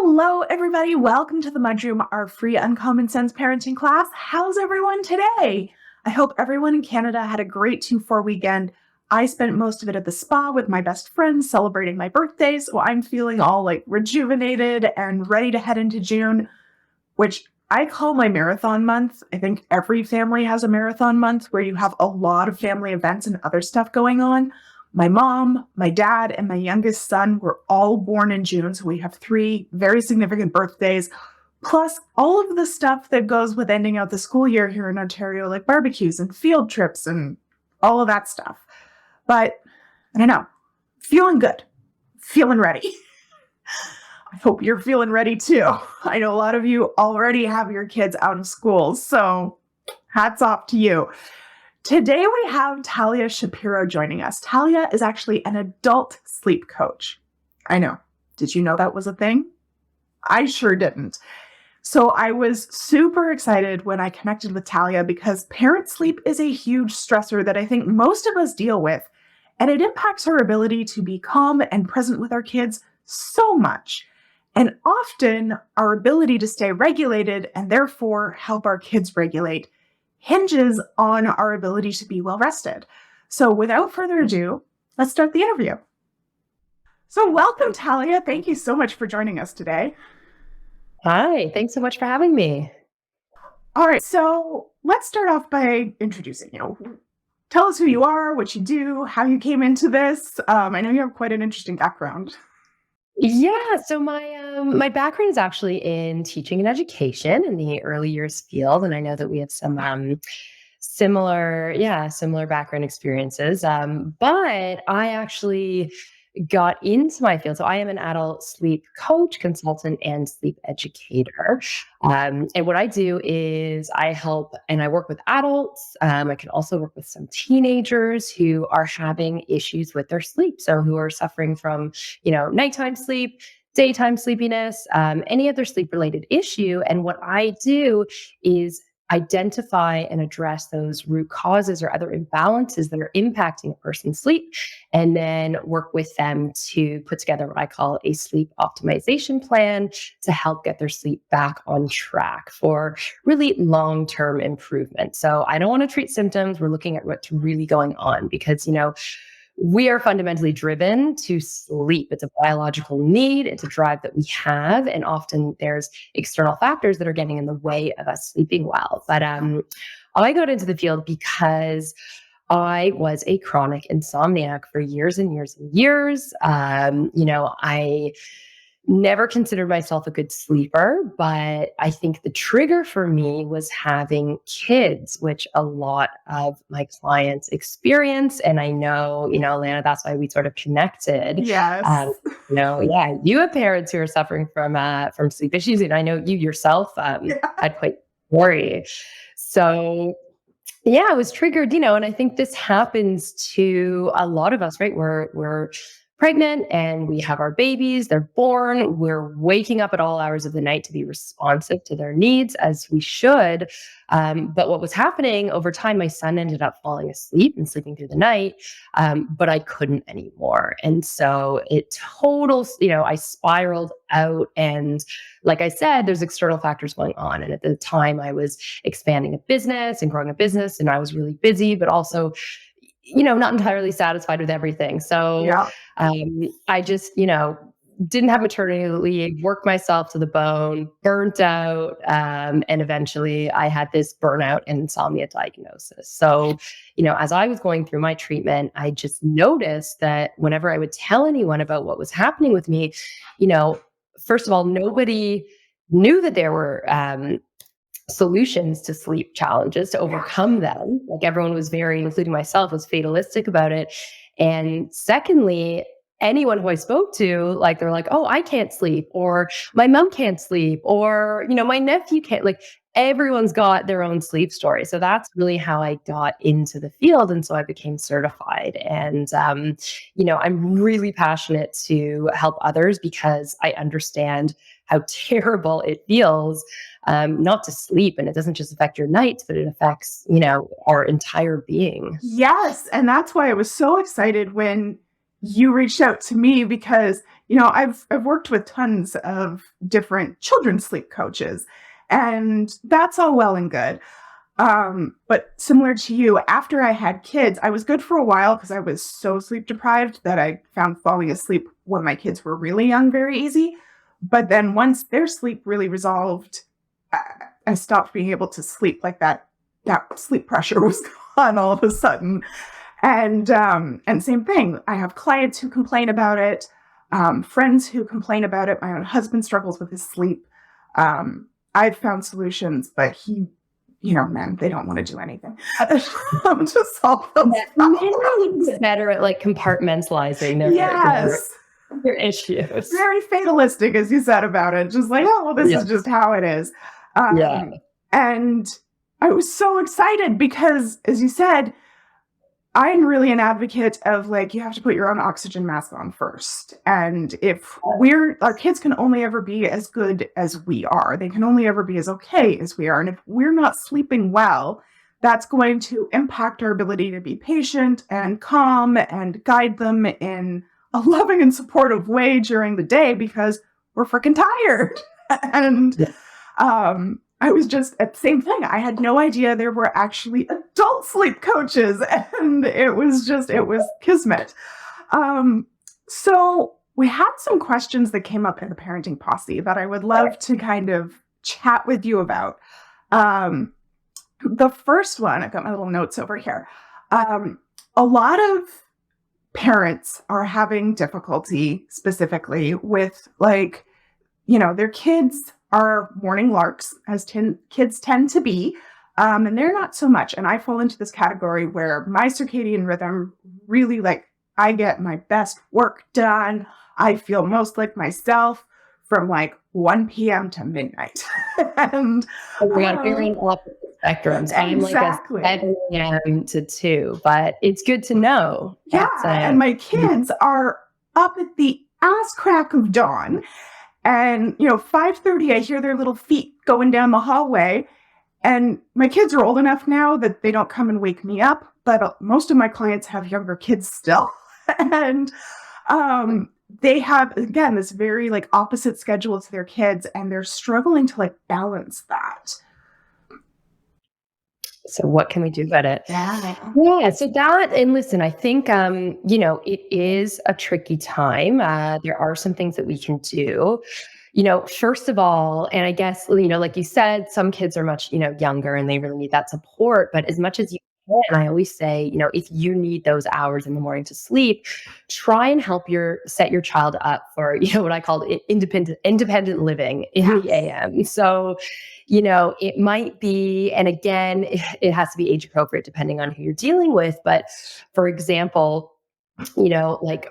Hello, everybody. Welcome to the MudRoom, our free Uncommon Sense parenting class. How's everyone today? I hope everyone in Canada had a great 2-4 weekend. I spent most of it at the spa with my best friends celebrating my birthday, so I'm feeling all rejuvenated and ready to head into June, which I call my marathon month. I think every family has a marathon month where you have a lot of family events and other stuff going on. My mom, my dad, and my youngest son were all born in June, so we have 3 very significant birthdays, plus all of the stuff that goes with ending out the school year here in Ontario, like barbecues and field trips and all of that stuff. But I don't know, feeling good, feeling ready. I hope you're feeling ready too. I know a lot of you already have your kids out of school, so hats off to you. Today we have Talia Shapiro joining us. Talia is actually an adult sleep coach. I know. Did you know that was a thing? I sure didn't. So I was super excited when I connected with Talia because parent sleep is a huge stressor that I think most of us deal with, and it impacts our ability to be calm and present with our kids so much. And often our ability to stay regulated and therefore help our kids regulate hinges on our ability to be well rested. So without further ado, let's start the interview. So welcome, Talia. Thank you so much for joining us today. Hi, thanks so much for having me. All right, so let's start off by introducing you. Tell us who you are, what you do, how you came into this. I know you have quite an interesting background. Yeah, so my background is actually in teaching and education in the early years field, and I know that we have some similar background experiences. But I actually got into my field. So I am an adult sleep coach, consultant, and sleep educator. And what I do is I help and I work with adults. I can also work with some teenagers who are having issues with their sleep. So who are suffering from, nighttime sleep, daytime sleepiness, any other sleep related issue. And what I do is identify and address those root causes or other imbalances that are impacting a person's sleep, and then work with them to put together what I call a sleep optimization plan to help get their sleep back on track for really long-term improvement. So I don't want to treat symptoms. We're looking at what's really going on because, we are fundamentally driven to sleep. It's a biological need. It's a drive that we have. And often there's external factors that are getting in the way of us sleeping well. But I got into the field because I was a chronic insomniac for years and years and years. I never considered myself a good sleeper, but I think the trigger for me was having kids, which a lot of my clients experience. And I know, Lana, that's why we sort of connected. Yes. You have parents who are suffering from sleep issues, and I know you yourself had quite worry. So yeah, I was triggered, and I think this happens to a lot of us, right? We're pregnant and we have our babies, they're born, we're waking up at all hours of the night to be responsive to their needs as we should. But what was happening over time, my son ended up falling asleep and sleeping through the night, but I couldn't anymore. And so I spiraled out. And like I said, there's external factors going on. And at the time I was expanding a business and growing a business, and I was really busy, but also not entirely satisfied with everything. So Yeah. I just, didn't have maternity leave, worked myself to the bone, burnt out. And eventually I had this burnout and insomnia diagnosis. So, as I was going through my treatment, I just noticed that whenever I would tell anyone about what was happening with me, first of all, nobody knew that there were solutions to sleep challenges to overcome them. Like everyone was including myself, was fatalistic about it. And secondly, anyone who I spoke to, they're like, oh, I can't sleep, or my mom can't sleep, or, my nephew can't, everyone's got their own sleep story. So that's really how I got into the field. And so I became certified. And, I'm really passionate to help others because I understand how terrible it feels not to sleep. And it doesn't just affect your nights, but it affects, our entire being. Yes. And that's why I was so excited when you reached out to me because, I've worked with tons of different children's sleep coaches, and that's all well and good. But similar to you, after I had kids, I was good for a while because I was so sleep deprived that I found falling asleep when my kids were really young very easy. But then once their sleep really resolved, I, I stopped being able to sleep like that. That sleep pressure was gone all of a sudden. And same thing. I have clients who complain about it, friends who complain about it. My own husband struggles with his sleep. I've found solutions, but man, they don't want to do anything to solve those problems. It's better at like compartmentalizing their issues. Very fatalistic, as you said about it. Just like, oh, well, this is just how it is. And I was so excited because, as you said, I'm really an advocate of like, you have to put your own oxygen mask on first. And if our kids can only ever be as good as we are, they can only ever be as okay as we are. And if we're not sleeping well, that's going to impact our ability to be patient and calm and guide them in a loving and supportive way during the day because we're freaking tired. And, I was just at the same thing. I had no idea there were actually adult sleep coaches, and it was kismet. So we had some questions that came up in the parenting posse that I would love to kind of chat with you about. The first one, I've got my little notes over here. A lot of parents are having difficulty specifically with their kids are morning larks, as kids tend to be, and they're not so much. And I fall into this category where my circadian rhythm really, I get my best work done. I feel most like myself from 1 p.m. to midnight. And we got very opposite spectrums. I'm exactly. Like a 7 a.m. to 2, but it's good to know. Yeah, and my kids are up at the ass crack of dawn. And, 5:30, I hear their little feet going down the hallway. And my kids are old enough now that they don't come and wake me up. But most of my clients have younger kids still. And they have, again, this very opposite schedule to their kids. And they're struggling to balance that. So what can we do about it? Yeah. So that, and listen, I think, it is a tricky time. There are some things that we can do. First of all, and I guess, like you said, some kids are much, younger and they really need that support. But as much as you can, I always say, if you need those hours in the morning to sleep, try and set your child up for, what I call independent living in the AM. So, it might be, and again, it has to be age appropriate depending on who you're dealing with. But for example,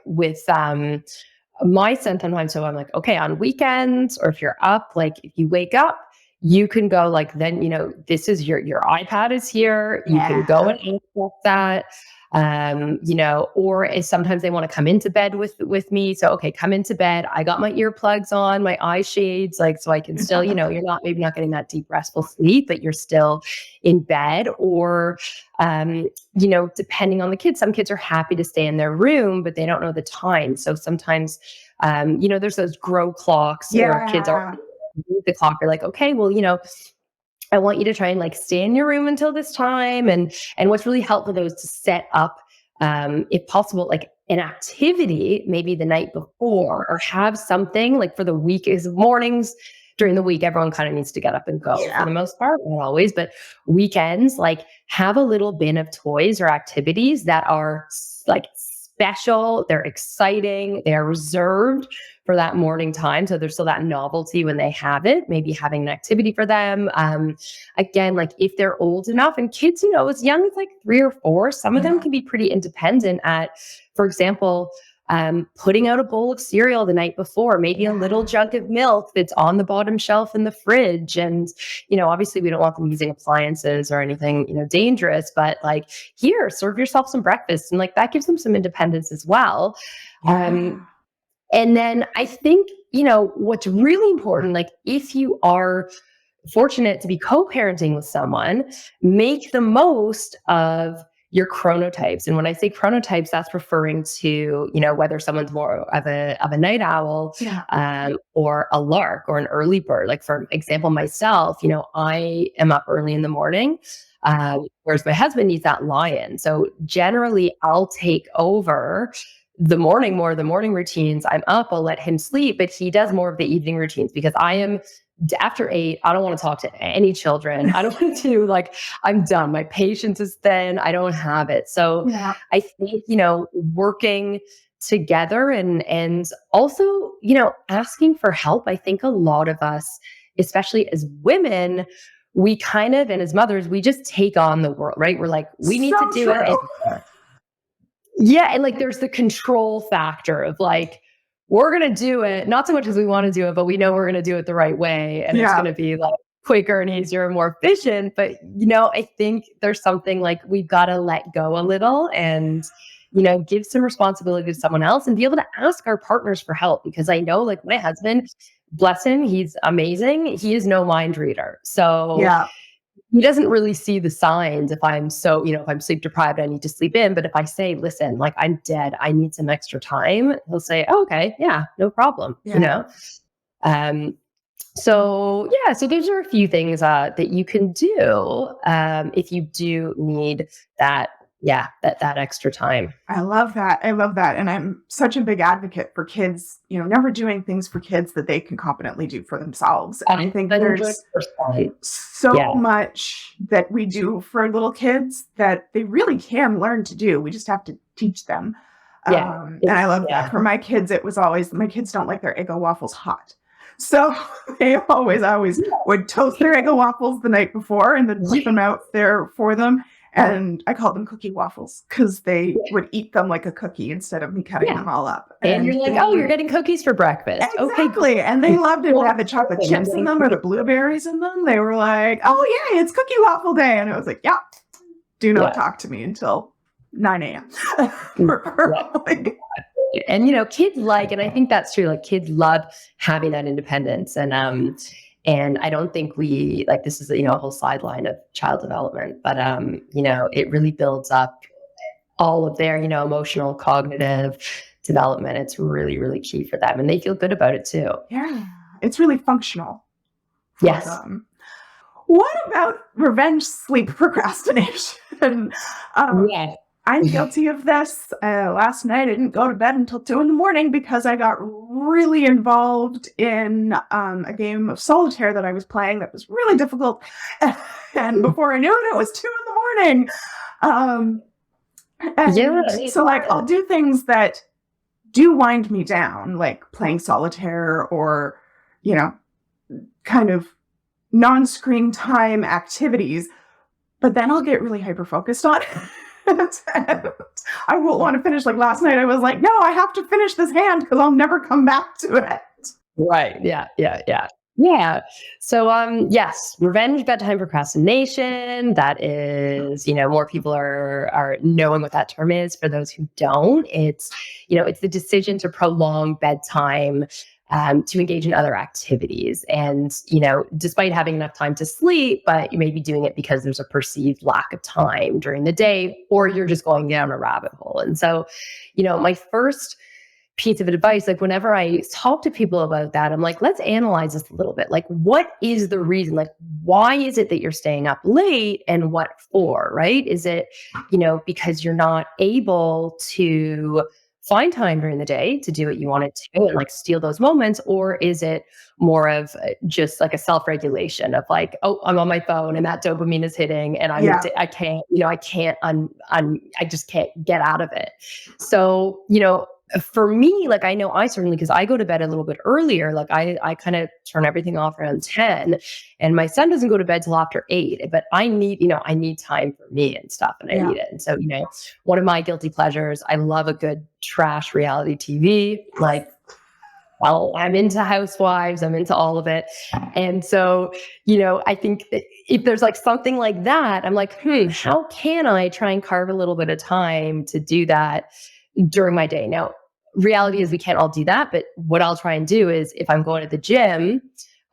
with my son sometimes, so I'm like, okay, on weekends, or if you're up, if you wake up, you can go then, this is your iPad is here. You can go and access that. Or if sometimes they want to come into bed with me. So, okay, come into bed. I got my earplugs on, my eye shades, so I can still, you're maybe not getting that deep restful sleep, but you're still in bed. Or, depending on the kids, some kids are happy to stay in their room, but they don't know the time. So sometimes, there's those grow clocks where kids are the clock. Are like, okay, well, I want you to try and stay in your room until this time. And what's really helpful though is to set up, if possible, an activity maybe the night before, or have something for the week. Is mornings during the week, everyone kind of needs to get up and go for the most part, not always, but weekends, have a little bin of toys or activities that are special, they're exciting, they're reserved for that morning time. So there's still that novelty when they have it, maybe having an activity for them. Again, if they're old enough, and kids, as young as 3 or 4, some of them can be pretty independent at, for example, putting out a bowl of cereal the night before, maybe a little jug of milk that's on the bottom shelf in the fridge. And, obviously we don't want them using appliances or anything, dangerous, but here, serve yourself some breakfast. And that gives them some independence as well. And then I think, what's really important, if you are fortunate to be co-parenting with someone, make the most of your chronotypes. And when I say chronotypes, that's referring to, whether someone's more of a night owl, or a lark or an early bird. Like for example, myself, I am up early in the morning, whereas my husband needs that lion. So generally I'll take over the morning, more of the morning routines. I'm up, I'll let him sleep, but he does more of the evening routines because I am after 8, I don't want to talk to any children. I don't want to I'm done. My patience is thin. I don't have it. So I think, working together and also, asking for help. I think a lot of us, especially as women, we kind of, and as mothers, we just take on the world, right? We're like, we need to do it. And there's the control factor of we're going to do it, not so much as we want to do it, but we know we're going to do it the right way. And it's going to be quicker and easier and more efficient. But, I think there's something we've got to let go a little and, give some responsibility to someone else and be able to ask our partners for help. Because I know my husband, bless him, he's amazing. He is no mind reader. So he doesn't really see the signs if I'm if I'm sleep deprived, I need to sleep in. But if I say, listen, I'm dead, I need some extra time, he'll say, oh, okay, yeah, no problem. So those are a few things that you can do if you do need that extra time. I love that. And I'm such a big advocate for kids, never doing things for kids that they can competently do for themselves. And I think there's so much that we do for little kids that they really can learn to do. We just have to teach them. And I love that. For my kids, it was always, my kids don't like their Eggo waffles hot. So they always would toast their Eggo waffles the night before and then leave them out there for them. And I called them cookie waffles because they would eat them like a cookie instead of me cutting them all up. And you're like, oh, you're getting cookies for breakfast. Exactly. Okay. And they loved it. They had the chocolate chips in them or the blueberries in them. They were like, oh, yeah, it's cookie waffle day. And it was like, do not talk to me until 9 a.m. And, kids and I think that's true. Kids love having that independence. And I don't think we this is a whole sideline of child development, but it really builds up all of their emotional, cognitive development. It's really, really key for them, and they feel good about it too. Yeah, it's really functional. Yes. What about revenge sleep procrastination? I'm guilty of this. Last night, I didn't go to bed until 2 a.m. because I got really involved in a game of solitaire that I was playing that was really difficult. And before I knew it, it was 2 a.m. So I'll do things that do wind me down, like playing solitaire or, kind of non-screen time activities. But then I'll get really hyper-focused on it. I won't want to finish. Last night, I was like, no, I have to finish this hand because I'll never come back to it. Right. Yeah. So, yes, revenge bedtime procrastination. That is, more people are knowing what that term is. For those who don't, it's the decision to prolong bedtime to engage in other activities. And, despite having enough time to sleep, but you may be doing it because there's a perceived lack of time during the day, or you're just going down a rabbit hole. And so, my first piece of advice, whenever I talk to people about that, I'm like, let's analyze this a little bit. What is the reason? Why is it that you're staying up late and what for, right? Is it, because you're not able to find time during the day to do what you want to do and steal those moments? Or is it more of just a self-regulation of oh, I'm on my phone and that dopamine is hitting and I just can't get out of it. So, for me, I know I certainly, because I go to bed a little bit earlier, I kind of turn everything off around 10 and my son doesn't go to bed till after 8, but I need time for me and stuff and I need it. And so, one of my guilty pleasures, I love a good trash reality TV. I'm into Housewives, I'm into all of it. And so, I think if there's something like that, I'm how can I try and carve a little bit of time to do that during my day? Now, reality is we can't all do that, but what I'll try and do is if I'm going to the gym,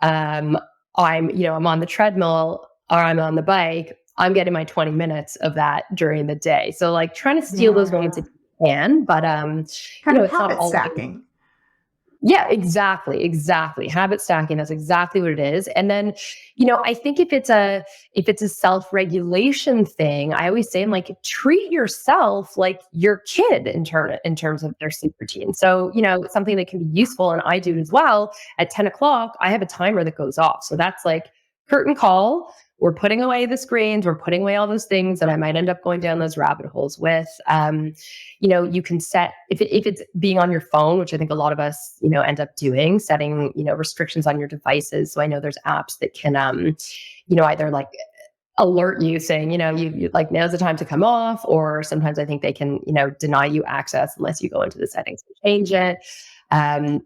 I'm on the treadmill or I'm on the bike, I'm getting my 20 minutes of that during the day. So like trying to steal those moments Yeah. if you can, but Kind of it's not habit always. stacking. Yeah, exactly, exactly. Habit stacking, that's exactly what it is. And then, I think if it's a self-regulation thing, I always say, I'm like, treat yourself like your kid in terms of their sleep routine. So, something that can be useful, and I do it as well. At 10 o'clock, I have a timer that goes off. So that's like curtain call. We're putting away the screens, we're putting away all those things that I might end up going down those rabbit holes with. You can set, if it's being on your phone, which I think a lot of us, end up doing, setting, restrictions on your devices. So I know there's apps that can, either like alert you saying, you like now's the time to come off, or sometimes I think they can, deny you access unless you go into the settings and change it. Um,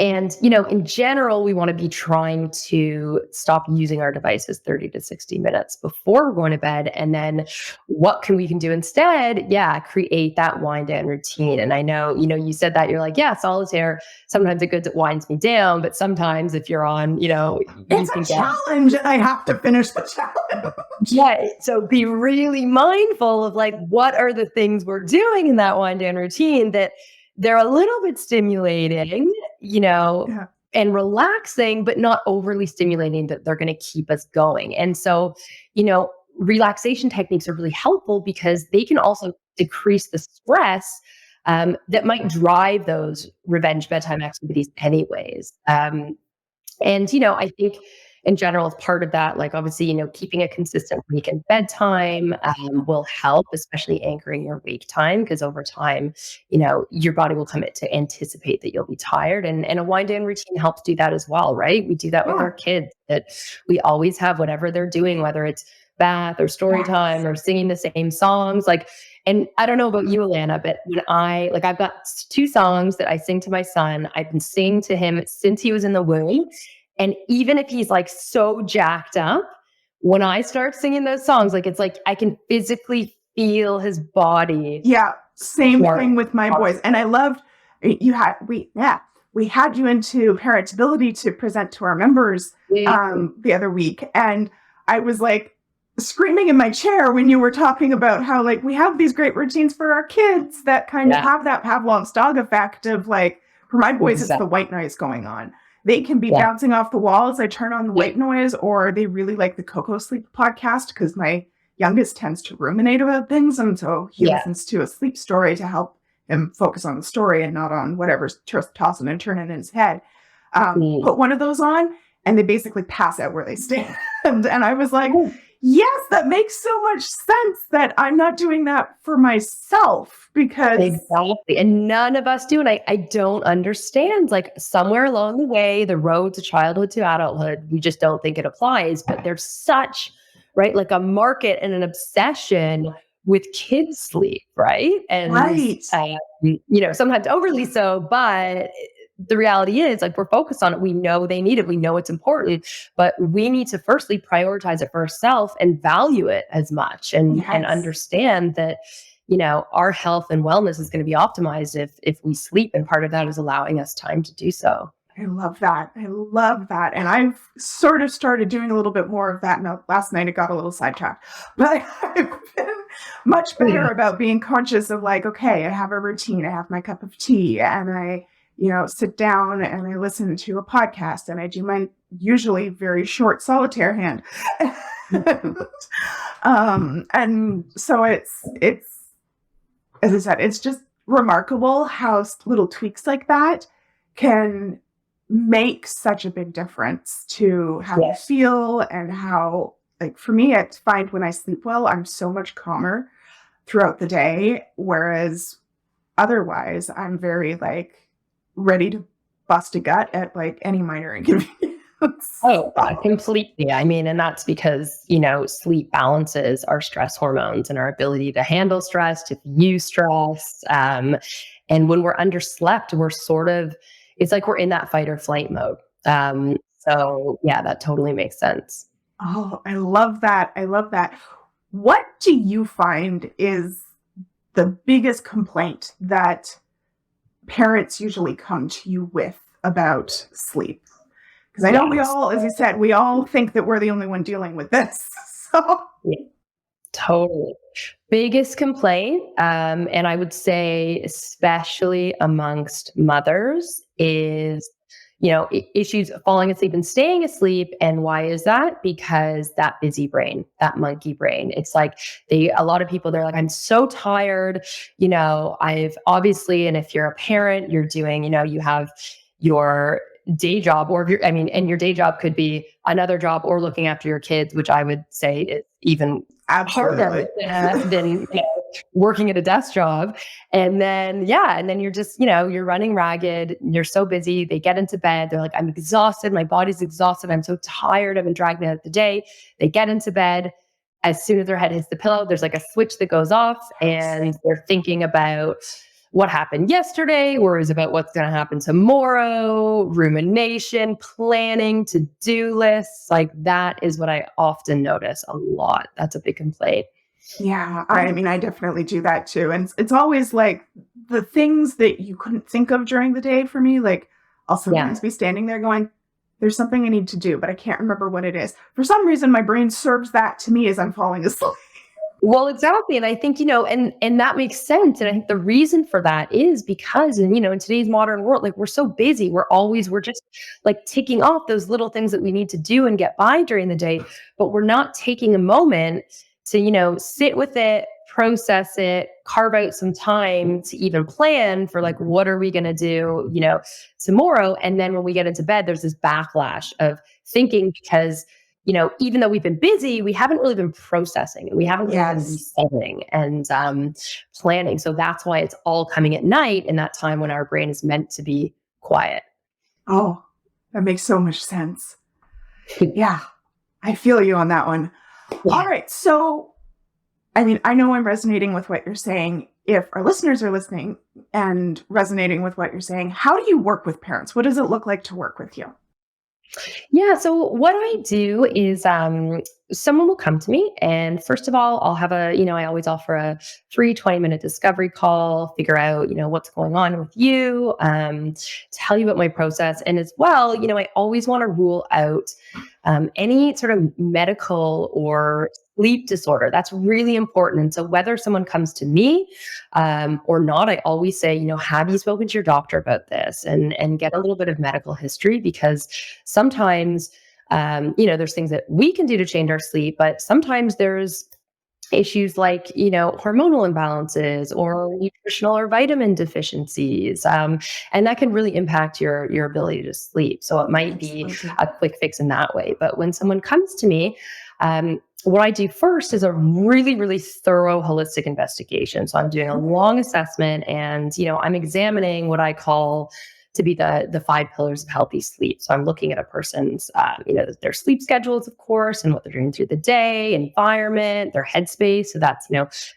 and, in general, we want to be trying to stop using our devices 30 to 60 minutes before we're going to bed. And then what we can do instead? Yeah, create that wind down routine. And I know, you said that you're like, yeah, solitaire, sometimes it winds me down, but sometimes if you're on, you It's can a get. challenge. I have to finish the challenge. Yeah. So be really mindful of like, what are the things we're doing in that wind down routine that they're a little bit stimulating, Yeah. and relaxing, but not overly stimulating that they're going to keep us going. And so, relaxation techniques are really helpful because they can also decrease the stress that might drive those revenge bedtime activities anyways. And, I think in general, as part of that, like obviously, keeping a consistent weekend bedtime will help, especially anchoring your wake time, because over time, your body will commit to anticipate that you'll be tired. And a wind down routine helps do that as well, right? We do that with Yeah. our kids, that we always have whatever they're doing, whether it's bath or story Yes. time or singing the same songs. Like, and I don't know about you, Alana, but when I've got two songs that I sing to my son. I've been singing to him since he was in the womb. And even if he's like so jacked up, when I start singing those songs, like it's like I can physically feel his body. Yeah. Same start. thing with my boys. And I loved we had you into Parentability to present to our members the other week. And I was like screaming in my chair when you were talking about how like we have these great routines for our kids that kind of have that Pavlov's dog effect of like, for my boys, it's the white noise going on. They can be bouncing off the walls. I turn on the white noise, or they really like the Coco Sleep podcast because my youngest tends to ruminate about things. And so he listens to a sleep story to help him focus on the story and not on whatever's tossing and turning in his head. Put one of those on and they basically pass out where they stand. And I was like, yes, that makes so much sense that I'm not doing that for myself because. Exactly. And none of us do. And I don't understand, like somewhere along the way, the road to childhood to adulthood, we just don't think it applies. But there's such, right, like a market and an obsession with kids sleep, right? And, sometimes overly so, but the reality is like we're focused on it. We know they need it. We know it's important, but we need to firstly prioritize it for ourselves and value it as much and understand that, our health and wellness is going to be optimized if we sleep. And part of that is allowing us time to do so. I love that. I love that. And I've sort of started doing a little bit more of that. Now, last night it got a little sidetracked, but I've been much better about being conscious of like, okay, I have a routine. I have my cup of tea and I, sit down and I listen to a podcast and I do my usually very short solitaire hand. And so it's, as I said, it's just remarkable how little tweaks like that can make such a big difference to how you feel and how, like for me, I find when I sleep well, I'm so much calmer throughout the day. Whereas otherwise I'm very like ready to bust a gut at like any minor inconvenience. Oh, completely. I mean, and that's because, sleep balances our stress hormones and our ability to handle stress, to view stress. And when we're underslept, we're it's like we're in that fight or flight mode. So yeah, that totally makes sense. Oh, I love that. I love that. What do you find is the biggest complaint that parents usually come to you with about sleep? Because I know we all, as you said, we all think that we're the only one dealing with this. So Totally. Biggest complaint, and I would say especially amongst mothers, is issues falling asleep and staying asleep. And why is that? Because that busy brain, that monkey brain. It's like a lot of people, they're like, I'm so tired. I've obviously, and if you're a parent, you're doing, you have your day job, or if you're, I mean, and your day job could be another job or looking after your kids, which I would say is even harder Absolutely. than working at a desk job. And then, and then you're just, you're running ragged. You're so busy. They get into bed. They're like, I'm exhausted. My body's exhausted. I'm so tired. I've been dragging out the day. They get into bed. As soon as their head hits the pillow, there's like a switch that goes off, and they're thinking about what happened yesterday, worries about what's going to happen tomorrow, rumination, planning, to-do lists. Like, that is what I often notice a lot. That's a big complaint. Yeah, I mean, I definitely do that too. And it's always like the things that you couldn't think of during the day for me. Like, I'll sometimes be standing there going, there's something I need to do, but I can't remember what it is. For some reason, my brain serves that to me as I'm falling asleep. Well, exactly. And I think, and that makes sense. And I think the reason for that is because, in today's modern world, like, we're so busy. We're just like ticking off those little things that we need to do and get by during the day, but we're not taking a moment to, sit with it, process it, carve out some time to even plan for, like, what are we going to do, tomorrow. And then when we get into bed, there's this backlash of thinking, because even though we've been busy, we haven't really been processing, and we haven't really been resetting and planning. So that's why it's all coming at night, in that time when our brain is meant to be quiet. Oh, that makes so much sense. Yeah, I feel you on that one. Yeah. All right. So, I mean, I know I'm resonating with what you're saying. If our listeners are listening and resonating with what you're saying, how do you work with parents? What does it look like to work with you? Yeah. So what I do is someone will come to me, and first of all, I'll have I always offer a free 20-minute discovery call, figure out, what's going on with you, tell you about my process. And as well, I always want to rule out any sort of medical or sleep disorder. That's really important. And so whether someone comes to me or not, I always say, have you spoken to your doctor about this, and get a little bit of medical history, because sometimes, there's things that we can do to change our sleep, but sometimes there's issues like, hormonal imbalances or nutritional or vitamin deficiencies. And that can really impact your ability to sleep. So it might be a quick fix in that way. But when someone comes to me, what I do first is a really, really thorough holistic investigation. So I'm doing a long assessment, and, I'm examining what I call to be the 5 pillars of healthy sleep. So I'm looking at a person's, their sleep schedules, of course, and what they're doing through the day, environment, their headspace. So that's,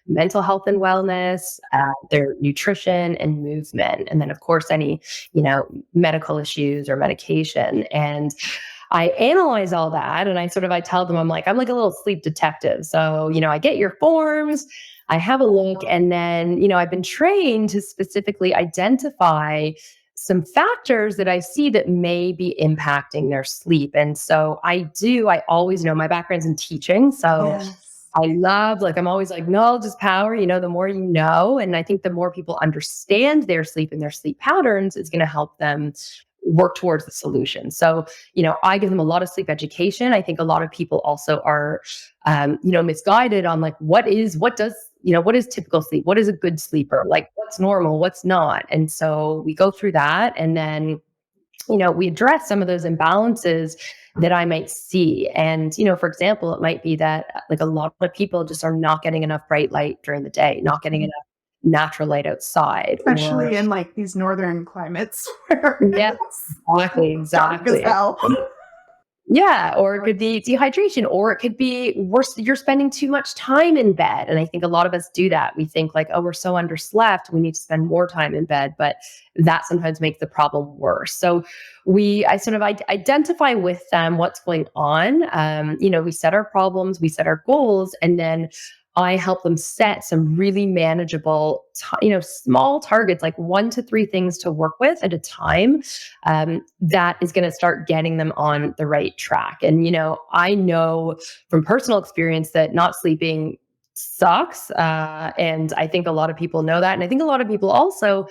mental health and wellness, their nutrition and movement. And then, of course, any, medical issues or medication. And I analyze all that, and I tell them, I'm like a little sleep detective. So, I get your forms, I have a look, and then, I've been trained to specifically identify some factors that I see that may be impacting their sleep. And so I always my background's in teaching. So I love, I'm always like, knowledge is power, the more you know. And I think the more people understand their sleep and their sleep patterns is going to help them work towards the solution. So, I give them a lot of sleep education. I think a lot of people also are, misguided on what is typical sleep? What is a good sleeper? Like, what's normal? What's not? And so we go through that, and then, we address some of those imbalances that I might see. And, for example, it might be that a lot of people just are not getting enough bright light during the day, not getting enough natural light outside, especially in these northern climates where exactly. Dark as hell. Yeah, or it could be dehydration, or it could be worse, you're spending too much time in bed. And I think a lot of us do that. We think we're so underslept, we need to spend more time in bed, but that sometimes makes the problem worse. So I identify with them what's going on. We set our problems, we set our goals, and then I help them set some really manageable, small targets, like 1 to 3 things to work with at a time. That is going to start getting them on the right track. And, I know from personal experience that not sleeping sucks. And I think a lot of people know that. And I think a lot of people also,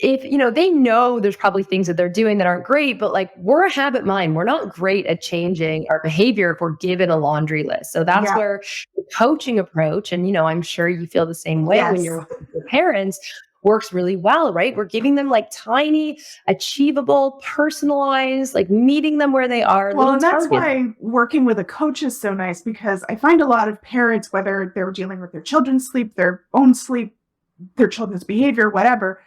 if they know there's probably things that they're doing that aren't great, but like we're a habit mind, we're not great at changing our behavior if we're given a laundry list. So that's Yeah. where the coaching approach, and I'm sure you feel the same way when Yes. you're with your parents, works really well, right? We're giving them like tiny, achievable, personalized, like meeting them where they are, Well, little and that's targets. why working with a coach is so nice, because I find a lot of parents, whether they're dealing with their children's sleep, their own sleep, their children's behavior, whatever,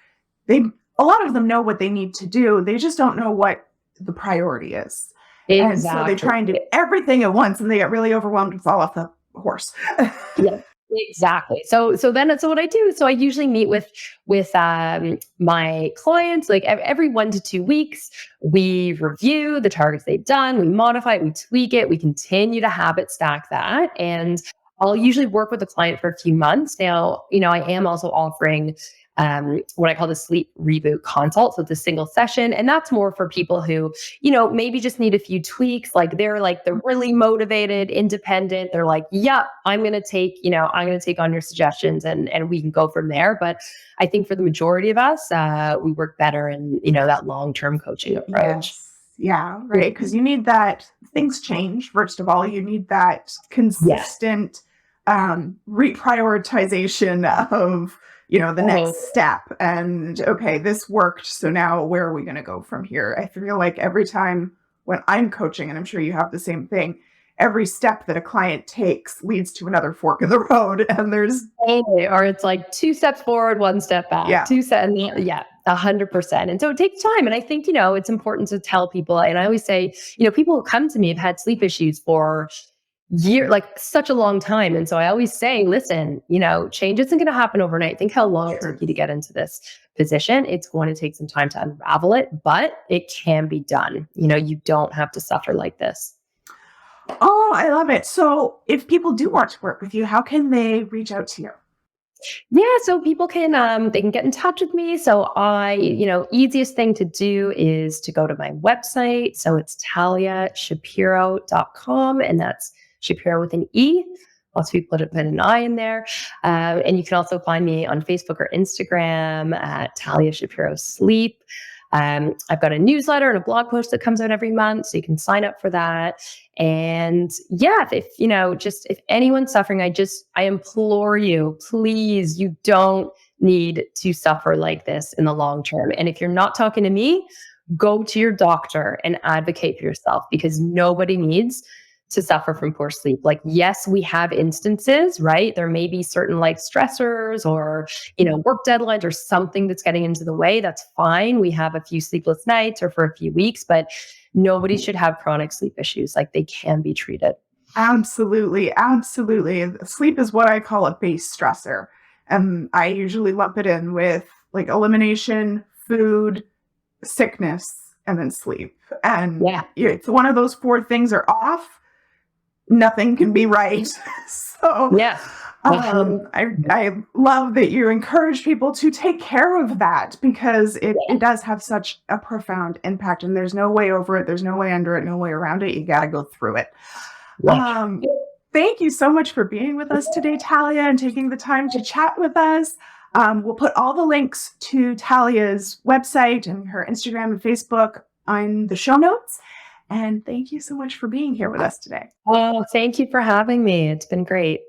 they a lot of them know what they need to do. They just don't know what the priority is. And so they Exactly. try and do everything at once, and they get really overwhelmed and fall off the horse. Yeah, exactly. So what I do, so I usually meet with my clients like every 1 to 2 weeks. We review the targets they've done, we modify it, we tweak it, we continue to habit stack that, and I'll usually work with the client for a few months. Now, I am also offering what I call the sleep reboot consult. So it's a single session. And that's more for people who, maybe just need a few tweaks. They're really motivated, independent. They're like, yep, I'm going to take on your suggestions and we can go from there. But I think for the majority of us, we work better in, that long-term coaching approach. Yes. Yeah, right. Because you need that, things change. First of all, you need that consistent reprioritization of, the next step. And okay, this worked. So now where are we going to go from here? I feel like every time when I'm coaching, and I'm sure you have the same thing, every step that a client takes leads to another fork in the road. And there's, Or it's like 2 steps forward, 1 step back. Yeah. 100%. And so it takes time. And I think, it's important to tell people. And I always say, people who come to me have had sleep issues for like such a long time. And so I always say, listen, change isn't going to happen overnight. Think how long it took you to get into this position. It's going to take some time to unravel it, but it can be done. You don't have to suffer like this. Oh, I love it. So if people do want to work with you, how can they reach out to you? Yeah, so people can they can get in touch with me. So easiest thing to do is to go to my website. So it's taliashapiro.com, and that's Shapiro with an E. Lots of people put an I in there. And you can also find me on Facebook or Instagram at Talia Shapiro Sleep. I've got a newsletter and a blog post that comes out every month, so you can sign up for that. And yeah, if anyone's suffering, I implore you, please, you don't need to suffer like this in the long term. And if you're not talking to me, go to your doctor and advocate for yourself, because nobody needs to suffer from poor sleep. Like, yes, we have instances, right? There may be certain like stressors or, work deadlines or something that's getting into the way. That's fine. We have a few sleepless nights or for a few weeks, but nobody should have chronic sleep issues. Like, they can be treated. Absolutely. Absolutely. Sleep is what I call a base stressor. And I usually lump it in with like elimination, food, sickness, and then sleep. And it's one of those four things are off, nothing can be right. So yeah. I love that you encourage people to take care of that, because it does have such a profound impact, and there's no way over it. There's no way under it, no way around it. You got to go through it. Yeah. Thank you so much for being with us today, Talia, and taking the time to chat with us. We'll put all the links to Talia's website and her Instagram and Facebook on the show notes. And thank you so much for being here with us today. Oh, thank you for having me. It's been great.